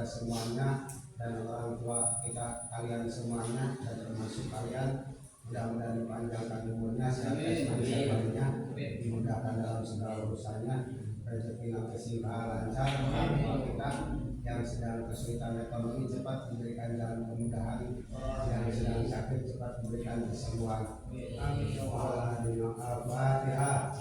kita semuanya dan orang tua kita kalian semuanya dan termasuk kalian. Mudah-mudahan dipanjangkan umurnya, sehat semuanya, dimudahkan dalam segala urusannya, rezeki kesehatan lancar. Kita yang sedang kesulitan ekonomi cepat diberikan jalan kemudahan, yang sedang sakit cepat diberikan kesembuhan. Amin. Al-Fatihah.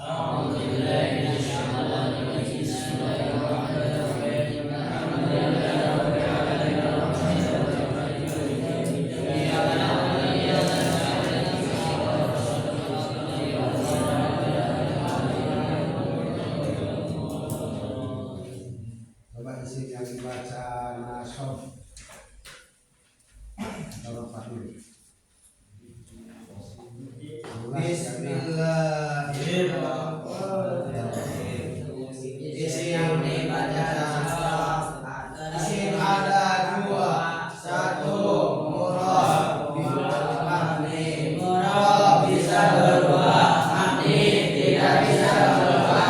Yang dibaca nasof Bismillahirrahmanirrahim. Isi yang dibaca nasof isi ada dua, satu murad mahni, murad bisa berdua, mahni tidak bisa berdua.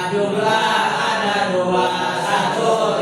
Jumlah ada dua, satu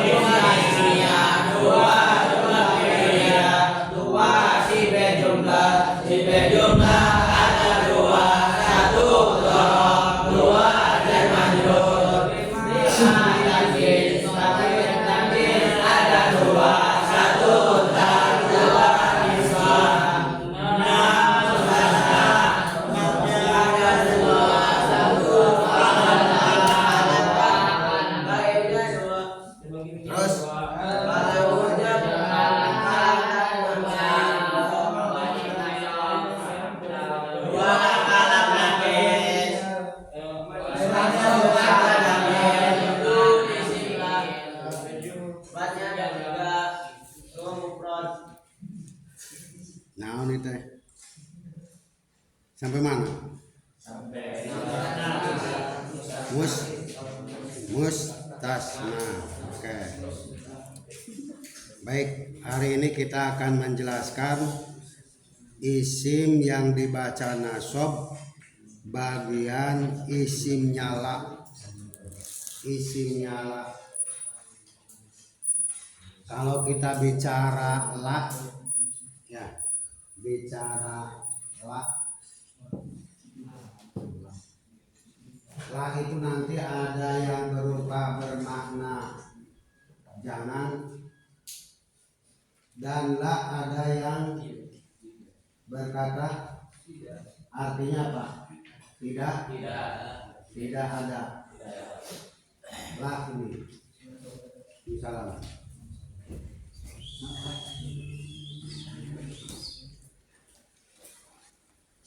mana? Mustasna. Oke. Baik, hari ini kita akan menjelaskan isim yang dibaca nasab bagian isim nyala. Isim nyala. Kalau kita bicara la, ya, bicara la itu nanti ada yang berupa bermakna jangan, dan la ada yang berkata artinya apa? Tidak ada. La ini misalnya.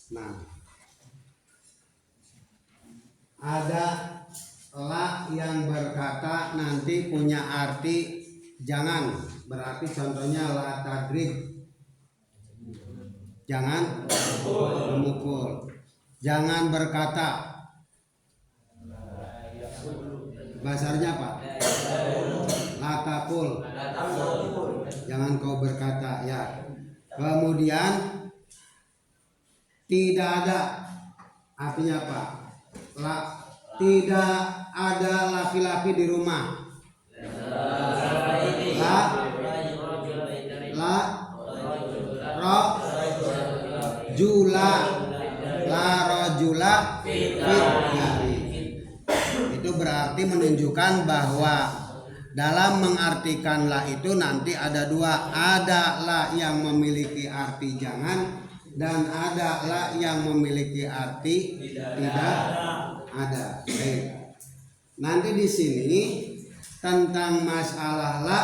Nah, ada la yang berkata nanti punya arti jangan, berarti contohnya la tadrib, jangan memukul. Jangan berkata, bahasanya apa? La taqul, jangan kau berkata, ya. Kemudian tidak ada, artinya apa? Tidak ada laki-laki di rumah. La rojula fit dari. Itu berarti menunjukkan bahwa dalam mengartikan la itu nanti ada dua, ada la yang memiliki arti jangan dan ada la yang memiliki arti tidak ada. Baik. Nanti di sini tentang masalah la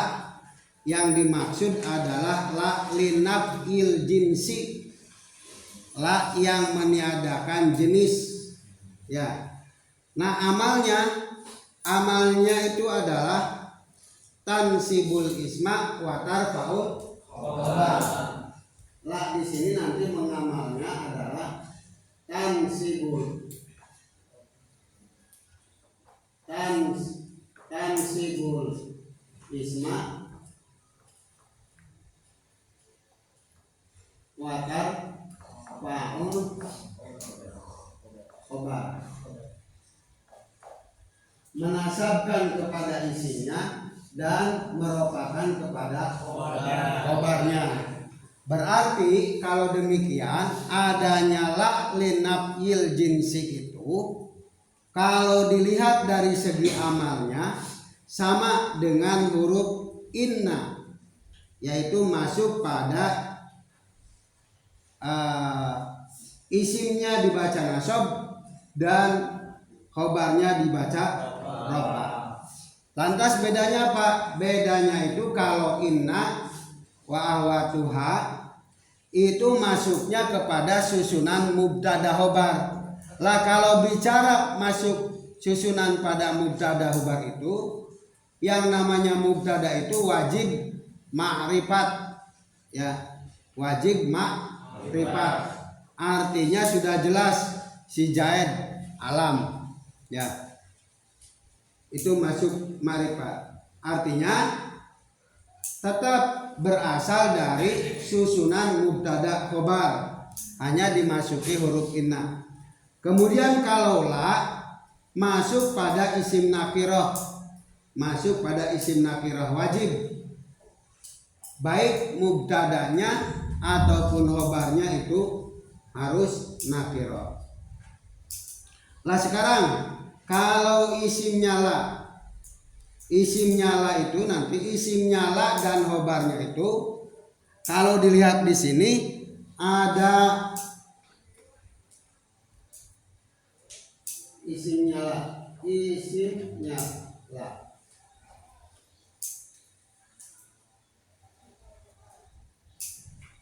yang dimaksud adalah la linafil jinsi, la yang meniadakan jenis, ya. Nah, amalnya itu adalah tansibul isma wa tarfa'ul khobar. La di sini nanti mengamalnya adalah tansibul isma wa tarfa'ul khobar, menasabkan kepada isinya dan meropakan kepada khobarnya. Berarti kalau demikian adanya la linafil jinsi itu kalau dilihat dari segi amalnya sama dengan huruf inna, yaitu masuk pada isimnya dibaca nasab dan khobarnya dibaca rofa. Lantas bedanya apa? Bedanya itu kalau inna wa ahwatuha itu masuknya kepada susunan mubtada khobar. Lah kalau bicara masuk susunan pada mubtada khobar itu, yang namanya mubtada itu wajib ma'rifat, ya, wajib ma'rifat. Artinya sudah jelas si Zaid alam, ya, itu masuk ma'rifat. Artinya tetap berasal dari susunan mubtada khobar, hanya dimasuki huruf inna. Kemudian kalau la masuk pada isim nakirah, masuk pada isim nakirah wajib, baik mubtadanya ataupun khobarnya itu harus nakirah. Lah sekarang kalau isim nyala itu nanti isim nyala dan khobarnya itu kalau dilihat di sini ada isim nyala.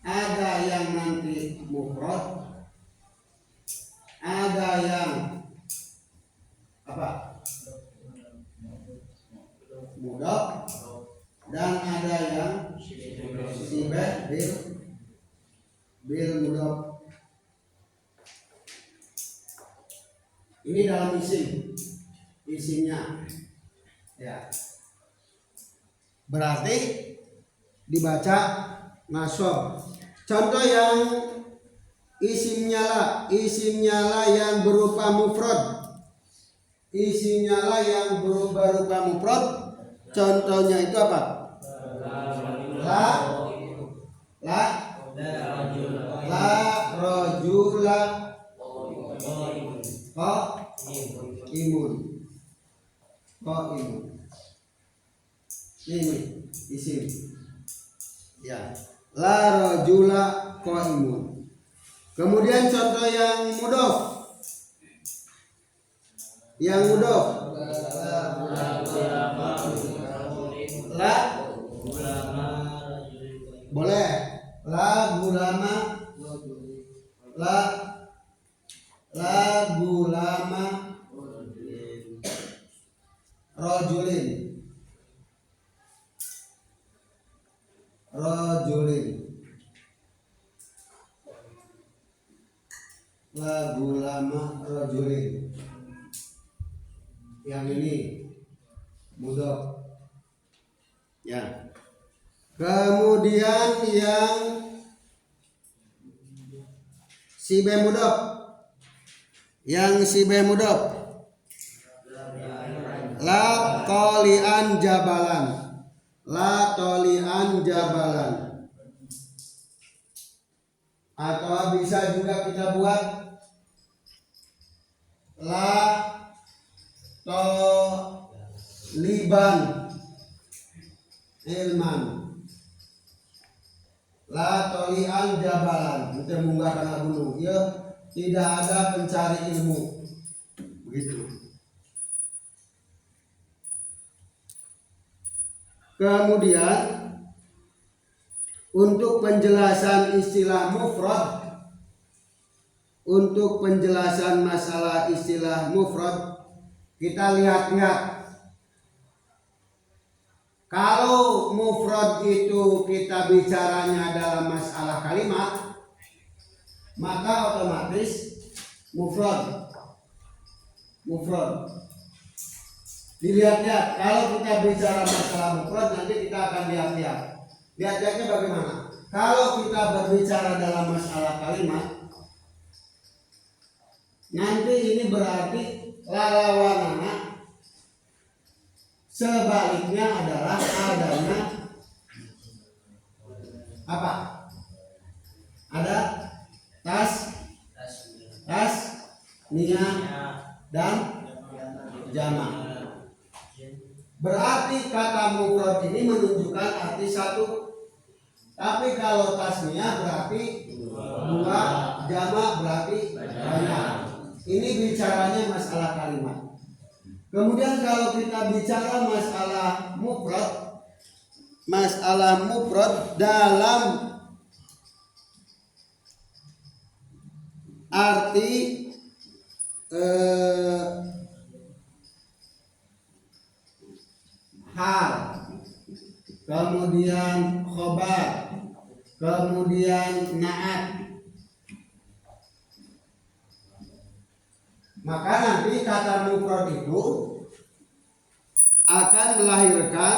Ada yang nanti mufrad, ada yang apa? Mudhaf, dan ada yang sibah bil mudhaf. Ini dalam isimnya. Ya. Berarti dibaca nasab. Contoh yang isim nyala yang berupa mufrad. Isim nyala yang berupa mufrad. Contohnya itu apa? La rajula qaimun. Ini isim. Ya. La rajula qaimun. Kemudian contoh yang mudhof. La boleh. La gulama rajulin. La gulama rajulin. Yang ini mudhof. Ya. Kemudian yang si B mudhof. La tolian jabalan. Atau bisa juga kita buat la toliban ilman. La tolian jabalan. Kita munggah kana gunung. Ya, tidak ada pencari ilmu. Begitu. Kemudian untuk penjelasan istilah mufrad, untuk penjelasan masalah istilah mufrad, kita lihat-lihat. Kalau mufrad itu kita bicaranya dalam masalah kalimat, maka otomatis mufrad. Dilihat-lihat. Kalau kita bicara masalah mufrad, nanti kita akan lihat-lihat. Lihat-lihatnya bagaimana? Kalau kita berbicara dalam masalah kalimat, nanti ini berarti lalawanana sebaliknya adalah adanya apa? Ada tasniyah dan jamak. Berarti kata mufrad ini menunjukkan arti satu. Tapi kalau tasniyah berarti dua, jamak berarti banyak. Ini bicaranya masalah kalimat. Kemudian kalau kita bicara masalah mufrad dalam arti hal, kemudian khobar, kemudian naat, maka nanti kata mufrad itu akan melahirkan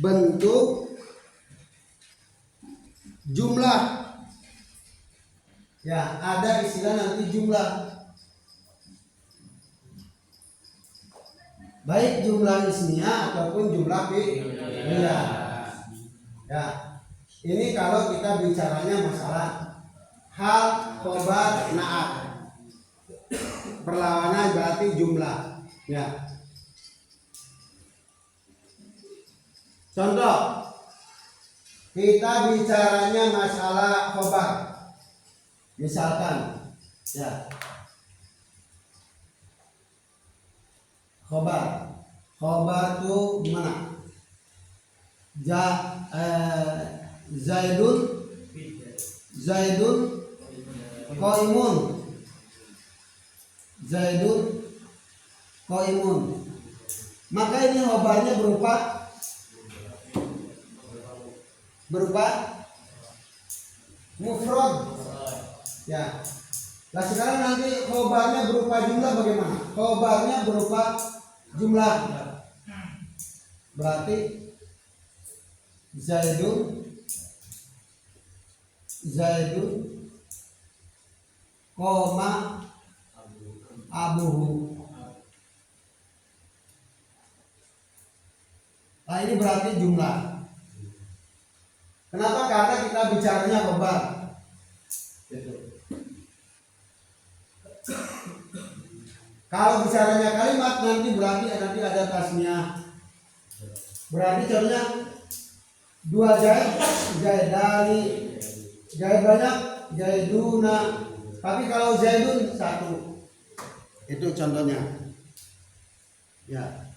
bentuk jumlah. Ya, ada istilah nanti jumlah. Baik jumlah ismiyah ataupun jumlah fi'liyah. Ya. Ini kalau kita bicaranya masalah hal, khobar, naat. Perlawanan berarti jumlah. Ya. Contoh, kita bicaranya masalah khobar. Misalkan, ya. Khobar itu gimana? Zaidun qaimun. Maka ini khobarnya berupa mufrad. Ya. Nah sekarang nanti khobarnya berupa jumlah bagaimana? Khobarnya berupa jumlah. Berarti Zaidun koma abuhu. Nah ini berarti jumlah. Kenapa? Karena kita bicaranya khobar. Kalau bicaranya kalimat berarti nanti ada tasniah. Berarti contohnya 2 Zaidani, Zaid banyak, Zaiduna. Tapi kalau Zaidun 1. Itu contohnya. Ya.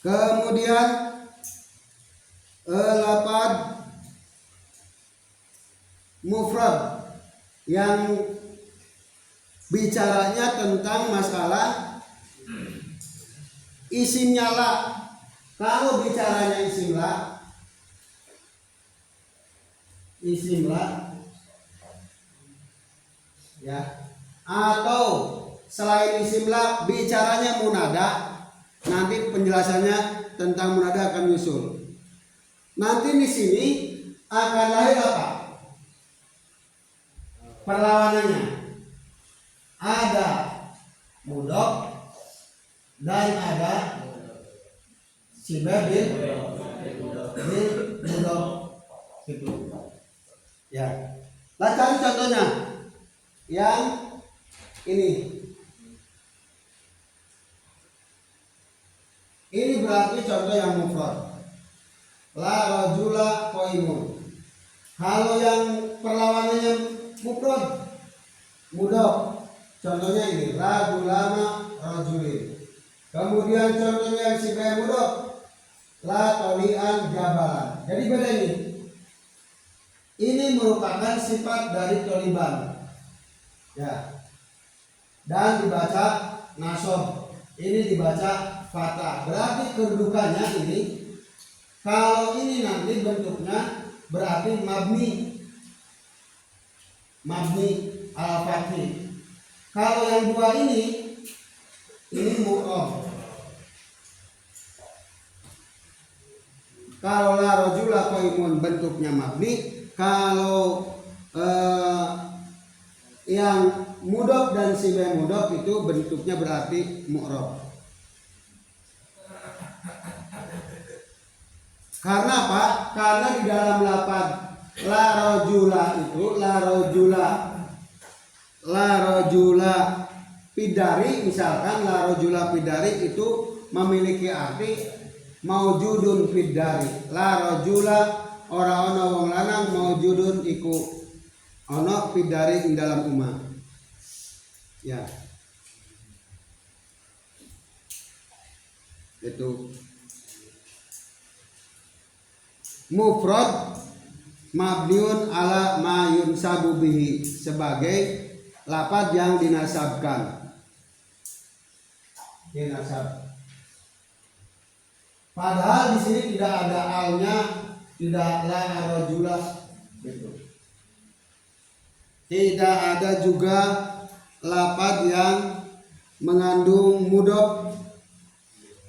Kemudian lapad mufrad yang bicaranya tentang masalah isimnya la. Kalau bicaranya isim la ya, atau selain isim la bicaranya munada, nanti penjelasannya tentang munada akan nyusul. Nanti di sini akan lahir apa? Perlawanannya. Ada mudhof dan ada sibah bil mudhof gitu. Ya. Nah, cari contohnya. Yang ini. Ini berarti contoh yang mufrad. La rajula qaimun. Kalau yang perlawanannya mufrad mudhof. Contohnya ini rajulama rajulin. Kemudian contohnya yang sibah mudhof la tolian jabalan. Jadi beda ini. Ini merupakan sifat dari toliban. Ya. Dan dibaca nasab. Ini dibaca fathah. Berarti kedudukannya ini, kalau ini nanti bentuknya berarti mabni al-fathi. Kalau yang dua ini mu'rab. Kalau la rajula qaimun bentuknya mabni. Kalau yang mudhof dan sibah mudhof itu bentuknya berarti mu'rab. Karena apa? Karena di dalam lafaz la rajula itu la rajula pidari, misalkan la rajula pidari itu memiliki arti maujudun pidari. La rajula ora ana wong lanang maujudun iku ana pidari ing dalam umah. Ya. Itu mufrad mabniun ala ma yunsabu bihi, sebagai lafaz yang dinasabkan. Dinasab. Padahal di sini tidak ada alnya, tidak la rajula gitu. Tidak ada juga lafaz yang mengandung mudhof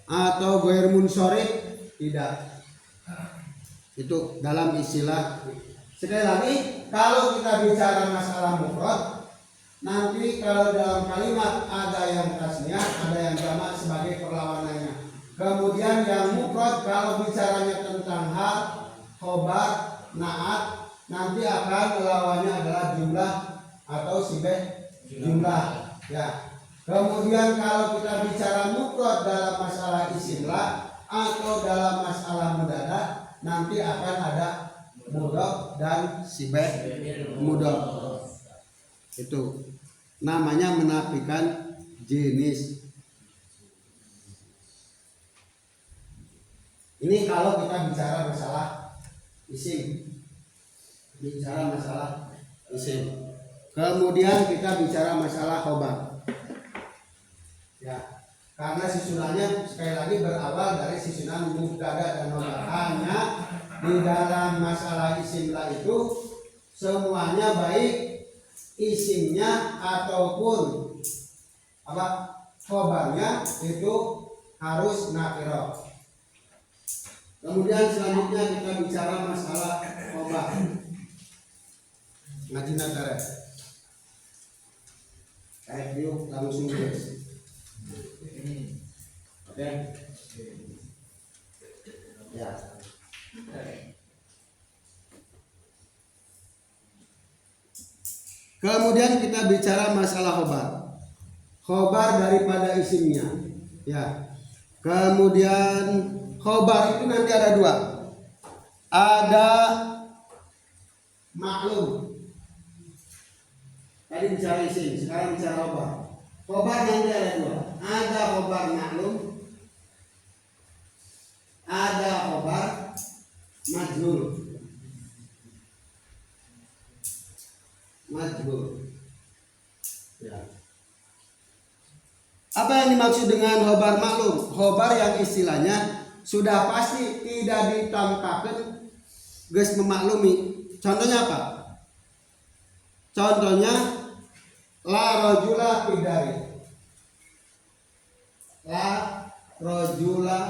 atau ghair munsharif, tidak. Itu dalam istilah. Sekali lagi, kalau kita bicara masalah mufrad, nanti kalau dalam kalimat ada yang tasniah, ada yang jamak sebagai perlawanannya. Kemudian yang mufrad kalau bicaranya tentang hal, khobar, naat, nanti akan melawannya adalah jumlah atau sibah jumlah. Ya. Kemudian kalau kita bicara mufrad dalam masalah isim la atau dalam masalah mudada, nanti akan ada mudhof dan sibah mudhof. Itu namanya menafikan jenis. Ini kalau kita bicara masalah isim. Bicara masalah isim. Kemudian kita bicara masalah khobar. Ya. Karena susunannya sekali lagi berawal dari susunan mubtada dan khobar. Hanya di dalam masalah isim la itu semuanya baik isimnya ataupun apa khobarnya itu harus nakiro. Kemudian selanjutnya kita bicara masalah khobar. Ngaji natare. Kayak yuk langsung guys. Oke. Ya. Kemudian kita bicara masalah khobar. Khobar daripada isimnya. Ya. Kemudian khobar itu nanti ada dua. Ada maklum. Tadi bicara isim, sekarang bicara khobar. Khobar nanti ada dua. Ada khobar maklum, ada khobar majhul. Ya. Apa yang dimaksud dengan khobar maklum? Khobar yang istilahnya sudah pasti tidak ditampakkan geus memaklumi. Contohnya apa? Contohnya la rojula fidari. La rojula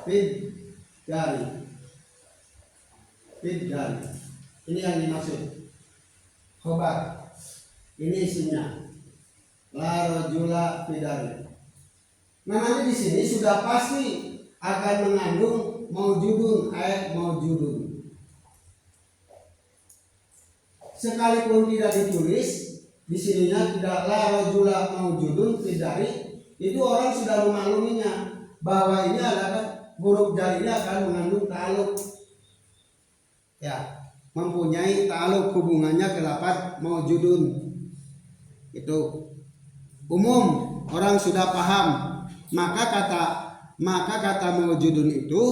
fidari. Fidari. Ini yang dimaksud khobar. Ini isinya. La rojula fidari. Nah, nanti di sini sudah pasti akan mengandung maujudun ayat maujudun. Sekalipun tidak ditulis di sininya tidak la rojula maujudun fidari, itu orang sudah memakluminya bahwa ini adalah huruf jar ini akan mengandung ta'aluk. Ya, mempunyai ta'aluk hubungannya ke lafaz maujudun. Itu umum orang sudah paham, maka kata maujudun itu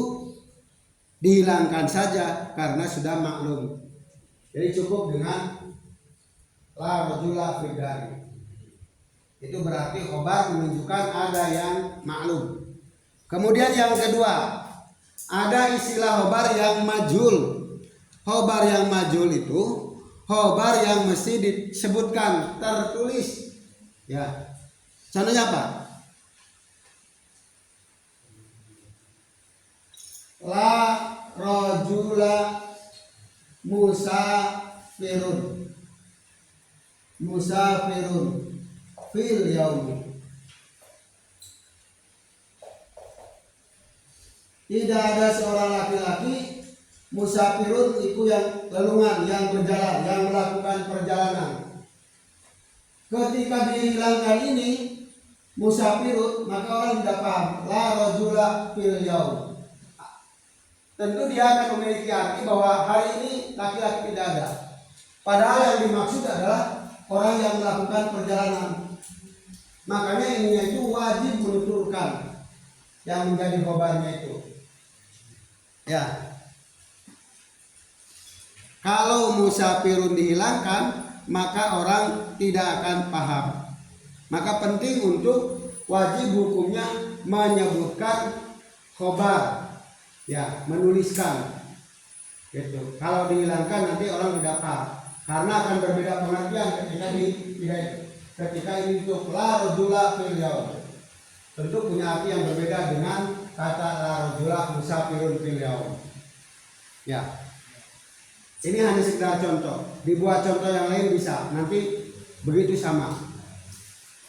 dihilangkan saja karena sudah maklum. Jadi cukup dengan la rajula fidari. Itu berarti khobar menunjukkan ada yang maklum. Kemudian yang kedua, ada istilah khobar yang majhul. Khobar yang majhul itu khobar yang mesti disebutkan tertulis. Ya. Contohnya apa? La rajula musafirun. Musafirun fil yaumi. Tidak ada seorang laki-laki musafirun itu yang lelungan, yang berjalan, yang melakukan perjalanan. Ketika dihilangkan ini musafirun, maka orang tidak paham. La rajula fil yaum. Tentu dia akan memiliki arti bahwa hari ini laki-laki tidak ada. Padahal yang dimaksud adalah orang yang melakukan perjalanan. Makanya ininya itu wajib menuturkan yang menjadi khobarnya itu. Ya. Kalau musafirun dihilangkan, maka orang tidak akan paham. Maka penting untuk wajib hukumnya menyebutkan khobar. Ya, menuliskan. Gitu. Kalau dihilangkan nanti orang tidak paham. Karena akan berbeda pengertian ketika ini untuk la rajula fil yaum. Tentu punya arti yang berbeda dengan kata la rajula musafirun fil yaum. Ya. Ini hanya sekedar contoh. Dibuat contoh yang lain bisa. Nanti begitu sama.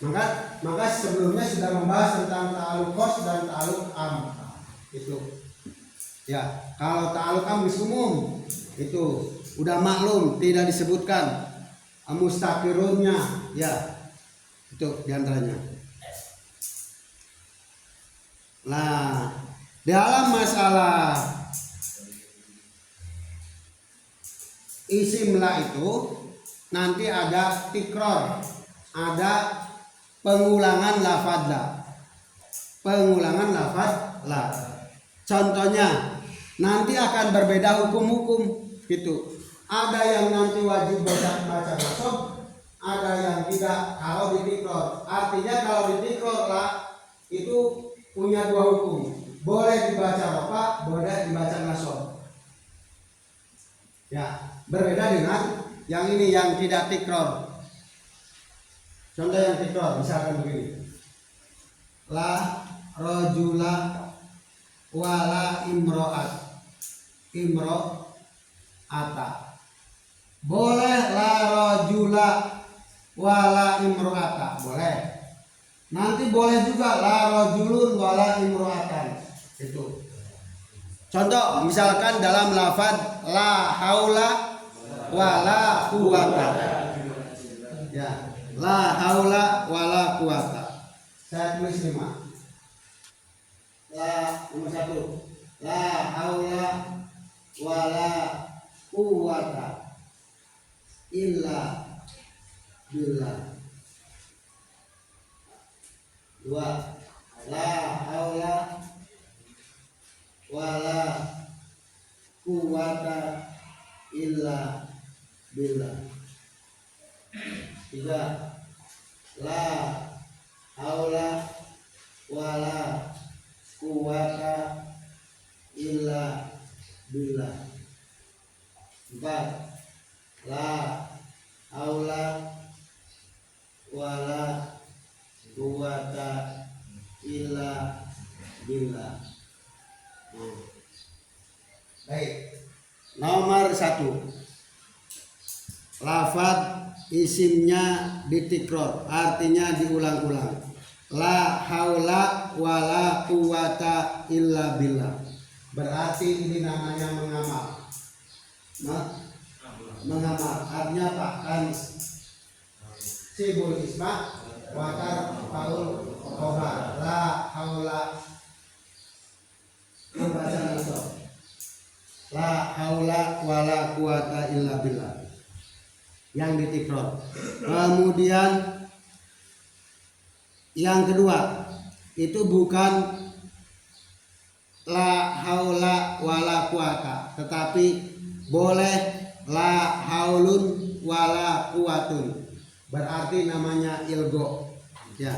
Maka sebelumnya sudah membahas tentang ta'aluk khos dan ta'aluk am. Itu. Ya, kalau ta'aluk am umum itu udah maklum, tidak disebutkan mustaqirunnya, ya. Itu diantaranya. Nah, dalam masalah isim la itu nanti ada tikror, ada pengulangan lafaz la. Pengulangan lafaz la. Contohnya nanti akan berbeda hukum-hukum gitu. Ada yang nanti wajib baca nasab, ada yang tidak kalau ditikror. Artinya kalau ditikror la itu punya dua hukum. Boleh dibaca rafa, boleh dibaca nasab. Ya, berbeda dengan yang ini yang tidak tikror. Contoh yang tikror misalkan begini. La rojula wala imro'ata. Boleh la rojula wala imro'ata, boleh. Nanti boleh juga la rojulun wala imro'atan. Itu. Contoh misalkan dalam lafaz la haula wala quwata. Ya, la haula wala quwata. Saya tulis 5. Nomor 1. La haula wala quwata illa billah. 2. La haula wala quwata illa billah. 3. La haula wala quwata illa billah. 4. La haula wala quwata illa billah. Baik. Nomor 1. Lafaz isimnya ditikror, artinya diulang-ulang. La haula wala quwata illa billah. Berarti ini namanya mengamal. Mengamal artinya apa? Kan sibul isma watar paul khobar. La haula membaca nasab. La haula wala quwata illa billah yang ditikror. Kemudian yang kedua itu bukan la haula wala quwata, tetapi boleh la haulun wala quwatun. Berarti namanya ilgo. Ya,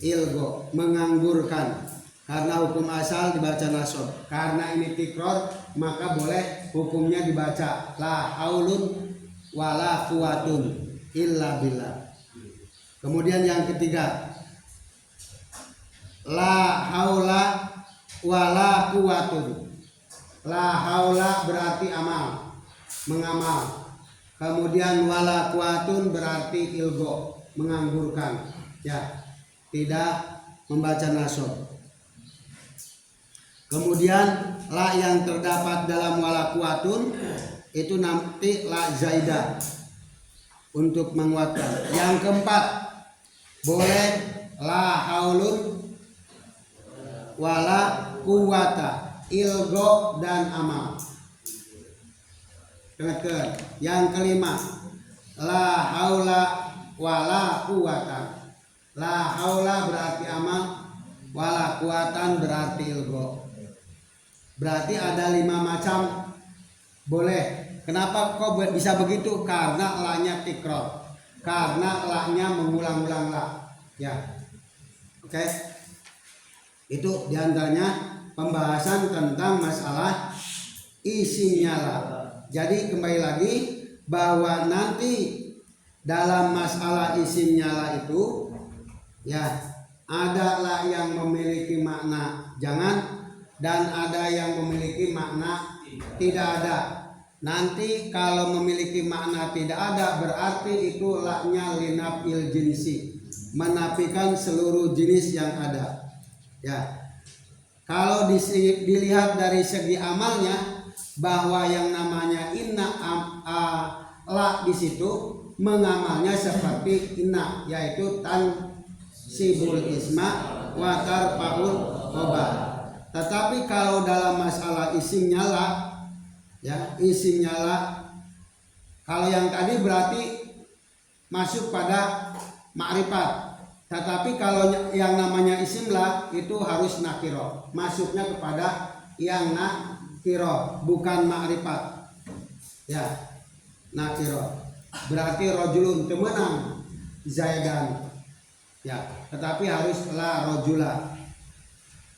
ilgo menganggurkan. Karena hukum asal dibaca nasab. Karena ini tikror maka boleh hukumnya dibaca la haulun wala quwatun illa billah. Kemudian yang ketiga, la haula wala quwatun. La haula berarti amal, mengamal. Kemudian wala quwatun berarti ilgo, menganggurkan. Ya, tidak membaca nasab. Kemudian la yang terdapat dalam wala quwatun itu nanti la zaidah untuk menguatkan. Yang keempat, boleh la haulun wala quwata, ilgo dan amal. Yang kelima, la haula wala quwata. La haula berarti amal, wala quwatan berarti ilgo. Berarti ada 5 macam boleh. Kenapa kok bisa begitu? Karena la-nya tikror. Karena la-nya mengulang-ulang la. Ya. Oke. Itu diantaranya pembahasan tentang masalah isimnya la. Jadi kembali lagi bahwa nanti dalam masalah isimnya la itu ya ada la yang memiliki makna jangan dan ada yang memiliki makna tidak ada. Nanti kalau memiliki makna tidak ada berarti itu la-nya linafil jinsi, menafikan seluruh jenis yang ada. Ya. Kalau dilihat dari segi amalnya bahwa yang namanya inna la di situ mengamalnya seperti inna, yaitu tansibul isma wa tarfaul khobar. Tetapi kalau dalam masalah isimnya la, ya isimnya la, kalau yang tadi berarti masuk pada ma'rifat. Tetapi kalau yang namanya isim la itu harus nakiro, masuknya kepada yang nakiro, bukan ma'rifat. Ya, nakiro. Berarti rojulun temenang zaidan. Ya, tetapi harus la rojula.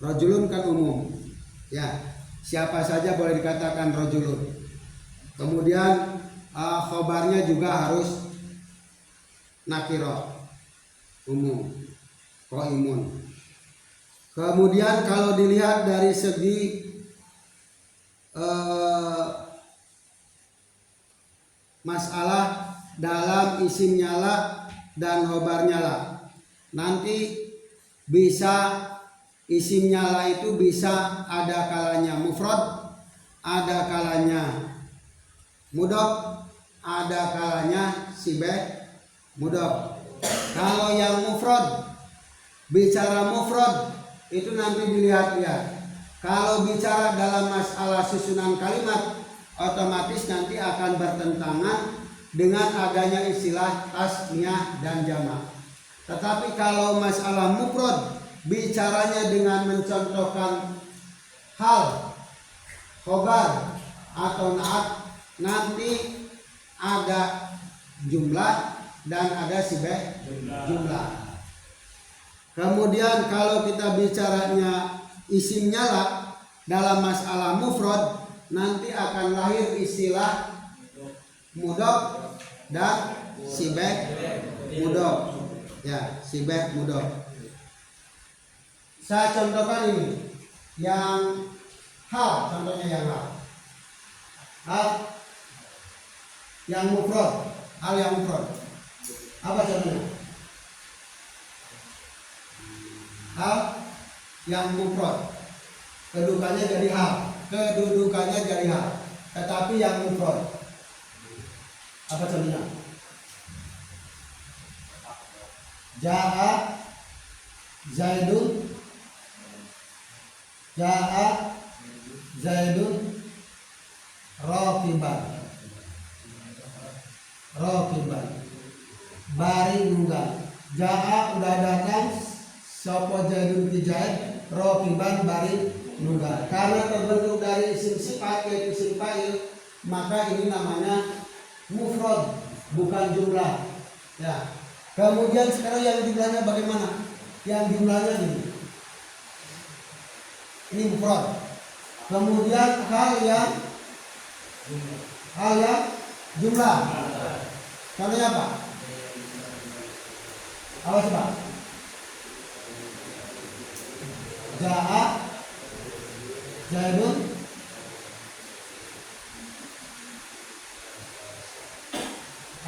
Rojulun kan umum, ya siapa saja boleh dikatakan rojulun. Kemudian khobarnya juga harus nakiro, umum, qaimun. Kemudian kalau dilihat dari segi masalah dalam isim nyala dan khobar nyala, nanti bisa isim nyala itu bisa ada kalanya mufrad, ada kalanya mudhaf, ada kalanya sibeh mudhaf. Kalau yang mufrad, bicara mufrad itu nanti dilihat-lihat. Kalau bicara dalam masalah susunan kalimat, otomatis nanti akan bertentangan dengan adanya istilah tasniyah dan jamak. Tetapi kalau masalah mufrad, bicaranya dengan mencontohkan hal, khobar atau naat, nanti ada jumlah dan ada sibeh jumlah. Kemudian kalau kita bicaranya isim nyala dalam masalah mufrad, nanti akan lahir istilah mudhaf dan sibeh mudhaf. Ya, sibeh mudhaf. Saya contohkan ini yang hal, contohnya yang hal yang mufrad, hal yang mufrad. Apa contohnya? Hal yang mufrad, kedudukannya jadi hal, tetapi yang mufrad. Apa contohnya? Ja'a Zaidun, Raqiban, bari nunggal. Ja'a udah datang, sapa Zaidun ki Zaid, Raqiban bari nunggal. Karena terbentuk dari isim sifat yaitu isim fa'il, maka ini namanya mufrad, bukan jumlah. Ya. Kemudian sekarang yang jumlahnya bagaimana? Yang jumlahnya ini mufrad. Kemudian hal yang jumlah. Contohnya apa? Apa coba? Ja'a Zaidun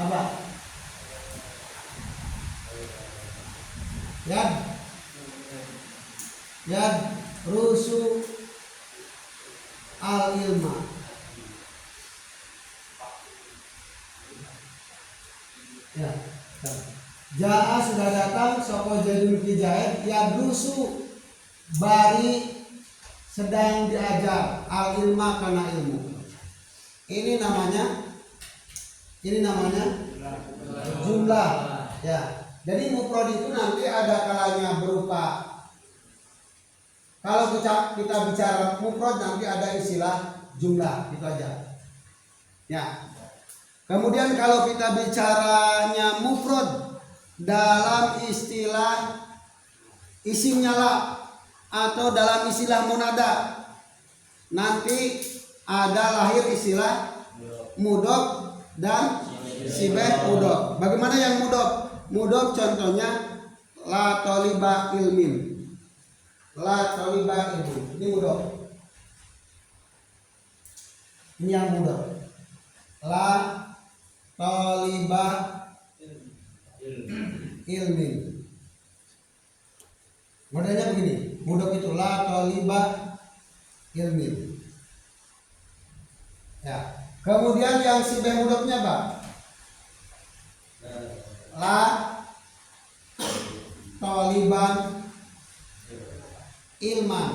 apa? Yad rusu al ilma. Ya. Ja'a sudah datang, sapa Zaidun ki Zaid, yadrusu bari sedang diajar, al ilma karena ilmu. Ini namanya jumlah. Ya. Jadi mufrad itu nanti ada kalanya berupa, kalau kita bicara mufrad nanti ada istilah jumlah, itu aja. Ya. Kemudian kalau kita bicaranya mufrad dalam istilah isim nyala atau dalam istilah munada, nanti ada lahir istilah mudhaf dan sibeh mudhaf. Bagaimana yang mudhaf? Mudhaf contohnya la toliba ilmin. La toliba ilmin. Ini mudhaf. Ini yang mudhaf. La toliba ilmin. Modelnya begini. Mudhaf itu la toliba ilmin. Ya. Kemudian yang sibeh mudhafnya apa? La toliban ilman.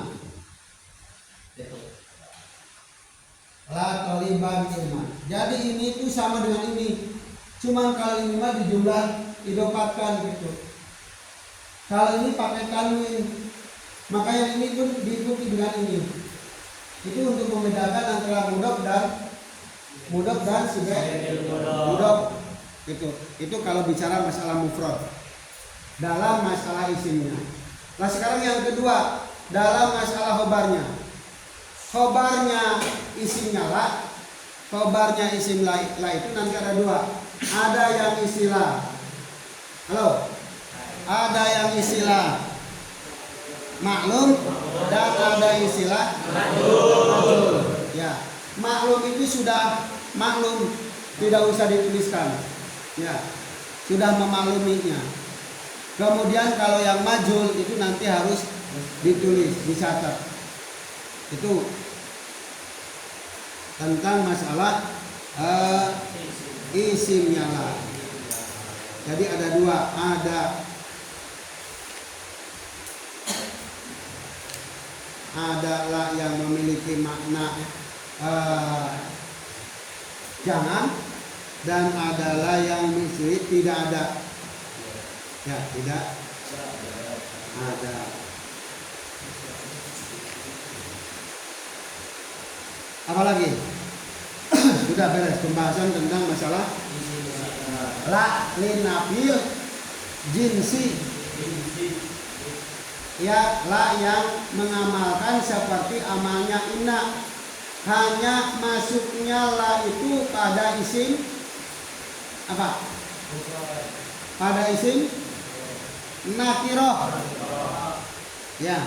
La toliban ilman. Jadi ini tuh sama dengan ini. Cuman kalau ini mah dijumlah idopatkan gitu. Kalau ini pakai tanwin, maka yang ini pun diikuti dengan ini. Itu untuk membedakan antara mudhaf dan sibeh mudhaf. Itu kalau bicara masalah mufrad dalam masalah isimnya. Nah sekarang yang kedua, dalam masalah khobarnya. Khobarnya isim nyala, khobarnya isim la itu nanti ada dua. Ada yang istilah. Halo. Ada yang istilah maklum dan ada istilah majhul. Ya, maklum itu sudah maklum, tidak usah dituliskan. Ya, sudah memakluminya. Kemudian kalau yang majhul itu nanti harus ditulis, dicatat. Itu tentang masalah isimnya la. Jadi ada dua, ada la yang memiliki makna jangan, dan ada la yang misli tidak ada. Ya, tidak ada. Apalagi? Sudah beres pembahasan tentang masalah la linafil jinsi. Ya, la yang mengamalkan seperti amalnya inna. Hanya masuknya la itu pada isim apa? Pada isim nakiroh. Ya,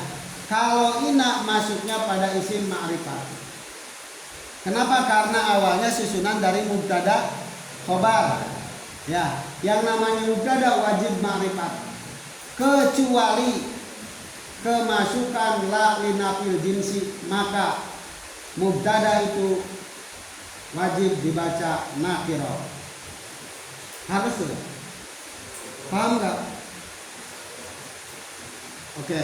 kalau inna masuknya pada isim ma'rifat. Kenapa? Karena awalnya susunan dari mubtada khobar. Ya, yang namanya mubtada wajib ma'rifat. Kecuali kemasukan la linafil jinsi, maka mubtada itu wajib dibaca nakiro. Harus sudah. Paham nggak? Oke.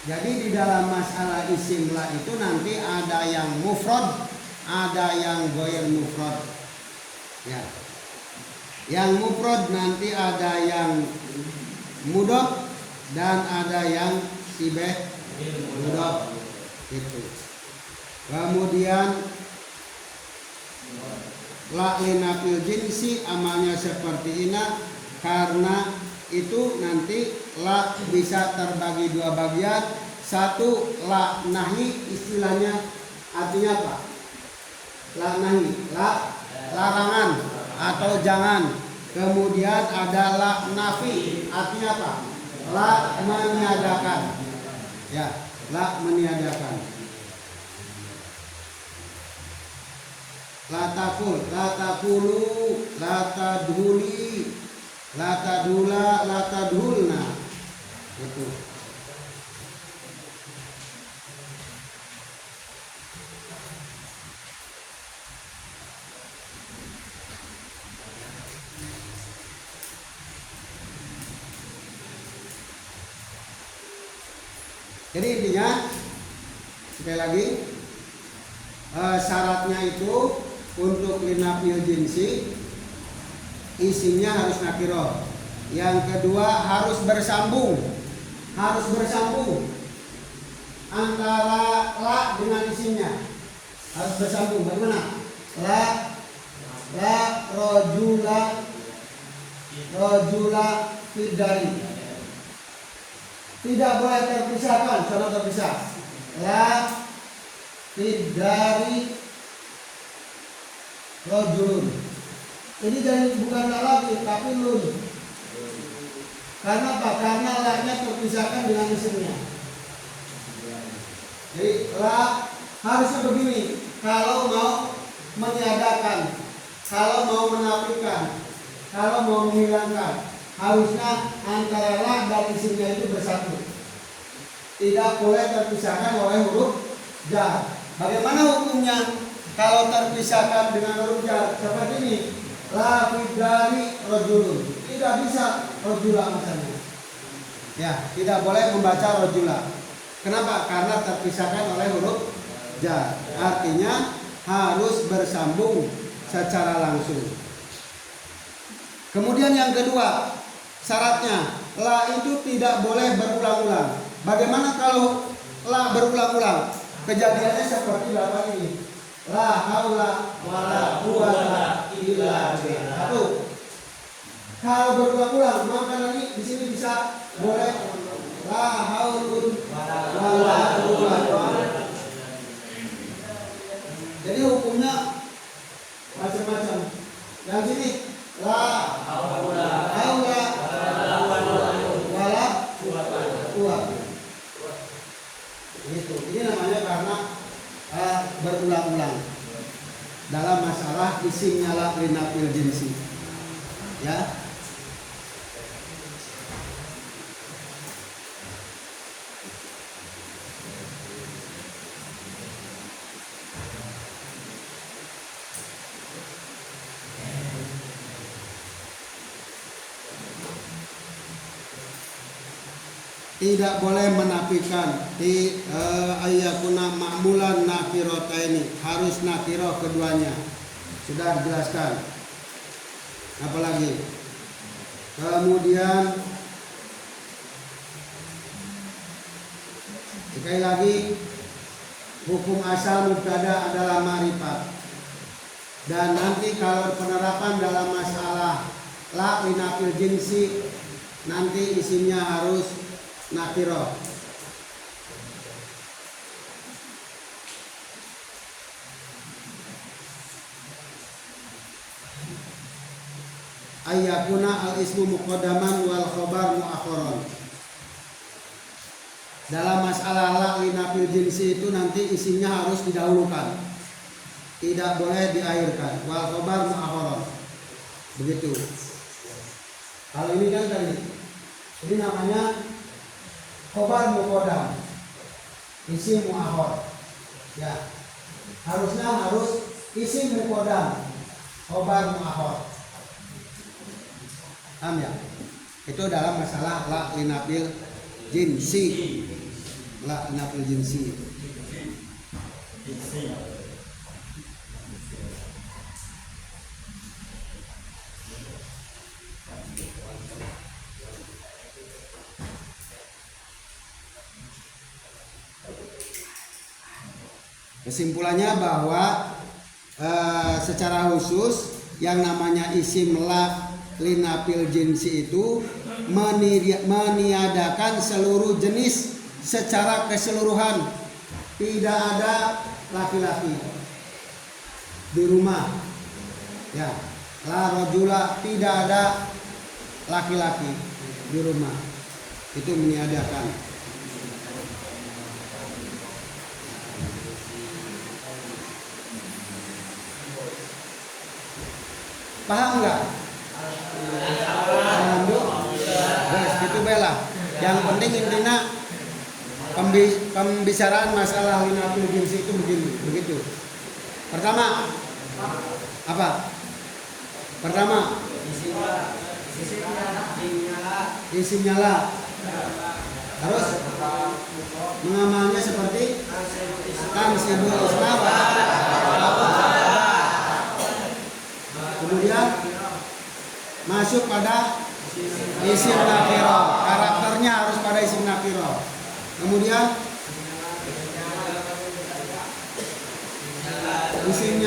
Jadi di dalam masalah isim la itu nanti ada yang mufrad, ada yang ghair mufrad. Ya. Yang mufrad nanti ada yang mudhof dan ada yang sibeh mudhof. Itu. Kemudian la linafil jinsi amalnya seperti ina, karena itu nanti la bisa terbagi dua bagian. Satu, la nahi, istilahnya artinya apa? La nahi, la larangan atau jangan. Kemudian ada la nafi, artinya apa? La meniadakan. Ya, la meniadakan. La takul, la takulu, la tadhuli, la tadula, la tadhulna. Itu. Jadi intinya sekali lagi syaratnya itu untuk linafil jinsi isimnya harus nakiroh. Yang kedua harus bersambung antara la dengan isimnya, harus bersambung. Bagaimana? La rojula fidari, tidak boleh terpisahkan. Contoh terpisah, la fidari rojulun. Ini bukan la lagi tapi lun. Karena apa? Karena la-nya terpisahkan dengan isimnya. Jadi la harusnya begini. Kalau mau meniadakan, kalau mau menafikan, kalau mau menghilangkan, harusnya antara la dan isimnya itu bersatu. Tidak boleh terpisahkan oleh huruf jar. Bagaimana hukumnya kalau terpisahkan dengan huruf jar? Seperti ini. La fidari rojulun, tidak bisa rojula misalnya. Ya, tidak boleh membaca rojula. Kenapa? Karena terpisahkan oleh huruf jar. Artinya harus bersambung secara langsung. Kemudian yang kedua, syaratnya la itu tidak boleh berulang-ulang. bagaimana kalau la berulang-ulang? Kejadiannya seperti dalam ini. La haula wala quwata illa billah. Satu. Kalau berulang-ulang, maka nanti di sini bisa boleh la haulun wala quwata. Jadi hukumnya macam-macam. Yang sini la haula wala quwata. Gitu. Ini namanya karena berulang-ulang dalam masalah isim nyala linafil jinsi. Ya. Tidak boleh menafikan di ayakuna ma'mulan nakirataini, harus nakirah keduanya. Sudah dijelaskan. Apalagi? Kemudian sekali lagi hukum asal mubtada adalah ma'rifat. Dan nanti kalau penerapan dalam masalah la linafil jinsi, nanti isimnya harus nakirah. Ayyakuna al ismu muqaddaman wal khobar muakhiran. Dalam masalah la linafil jinsi itu nanti isimnya harus didahulukan, tidak boleh diakhirkan. Wal khobar muakhiran. Begitu. Kalau ini kan tadi, ini namanya khobar muqaddam, isim muakhir. Ya. Harus isim muqaddam, khobar muakhir. Paham ya? Itu dalam masalah la linafil jinsi. La linafil jinsi. Kesimpulannya bahwa secara khusus yang namanya isim la linafil jinsi itu meniadakan seluruh jenis secara keseluruhan. Tidak ada laki-laki di rumah. Ya, la rajula, tidak ada laki-laki di rumah. Itu meniadakan. Paham nggak? Guys, itu bela. Yang penting intinya pembicaraan masalah linafil jinsi itu begitu. Pertama, apa? Pertama, isim nyala. Terus mengamalnya seperti tansibul isnawa. Kemudian masuk pada isim nakirah, karakternya harus pada isim nakirah. Kemudian isim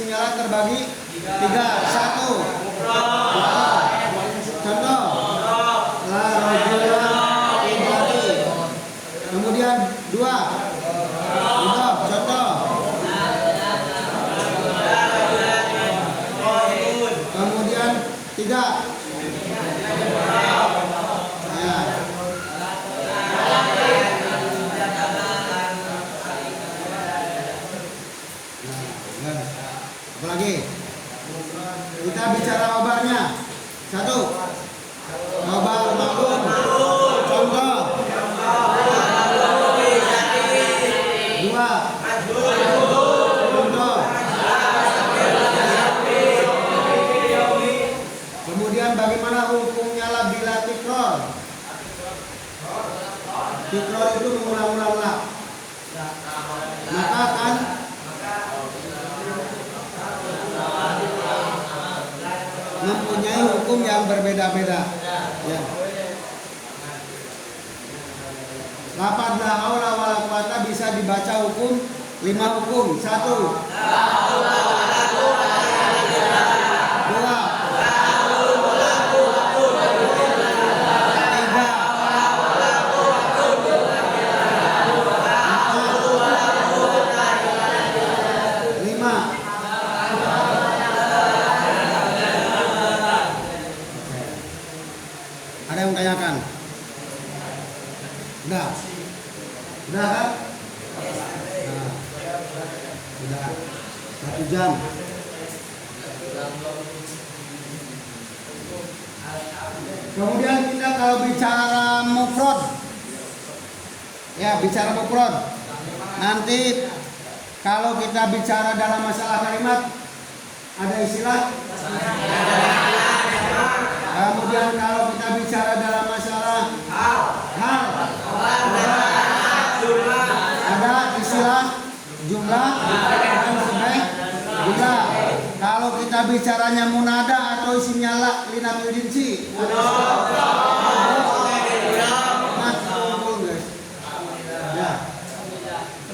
nyala terbagi 3. 1. Contoh la rajula ibadi. Kemudian 2. Contoh. Kemudian 3. Apalagi? Kita bicara obarnya. 1. Obar maklum. Contoh. 2. Contoh. Kemudian bagaimana hukumnya la bila tikror? Tikror itu mengulang-ulang la. Maka akan mempunyai hukum yang berbeda-beda. Ya. Lafaz la haula wala quwata bisa dibaca hukum 5 hukum. 1. La haula wala quwata illa billah. 2. La haula wala quwata illa billah. 3. La haula wala quwata illa billah. 4. La haula wala quwata illa billah. 5. Ada yang tanyakan? Udah? Udah kan? Nah, sudah 1 jam. Kemudian kita kalau bicara mufrad, ya bicara mufrad. Nanti kalau kita bicara dalam masalah kalimat ada istilah. Kemudian kalau kita bicara dalam masalah hal ada istilah jumlah dan sebagainya juga. Kalau kita bicaranya munada atau isimnya linatul jinsi ada ya.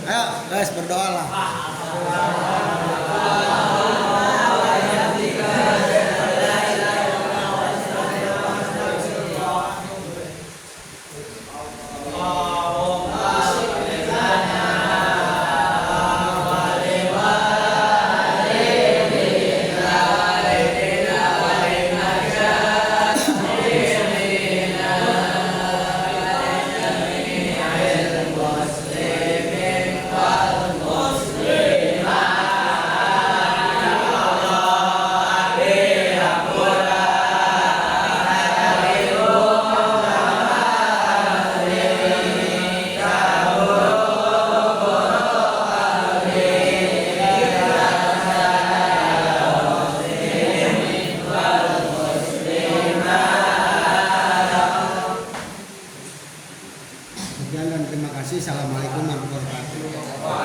Ayo guys berdoalah. Sekian dan terima kasih. Assalamualaikum warahmatullahi wabarakatuh.